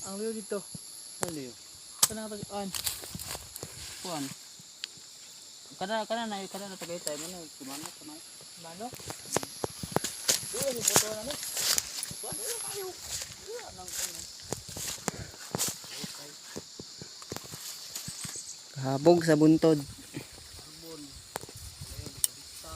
Ang liyo dito. Ano yun? Kana ka an. Kuan. Kana na tagay tayo mo na kumano. Mano? Dito ni foto na ni. Kuan ano kayo? Anong ano? Kahabog sa buntod. Arbon. Ayun, bista.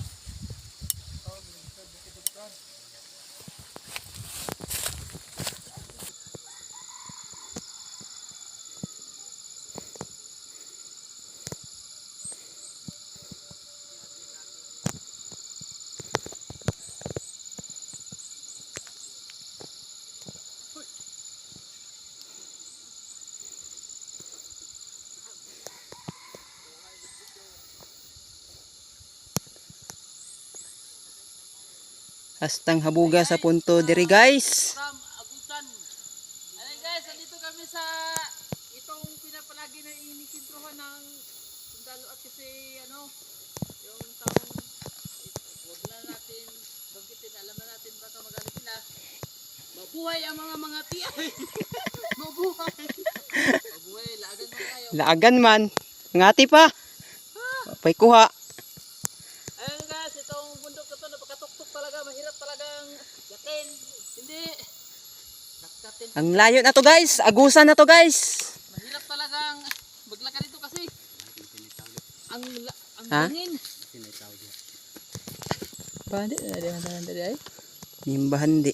Hastang habuga sa punto diri guys. From Agusan. Ay guys, andito kami sa itong pinapalagi na inikintrohan ng sundalo at kasi ano, yung taong wag na natin bangkitin, alam na natin baka magalit sila. Mabuhay ang mga tiyay. Mabuhay. Mabuhay, laagan mo kayo. Laagan man. Ngati pa. Pay kuha. Ayun guys, itong bundok na to napakatuktok talaga, mahirap talagang yakin. Hindi. Nakatin. Ang layo na to guys. Agusan na to guys. Mahirap talagang maglakad dito kasi ang Ha? hangin. Bandi na di ay. Nimbahan di.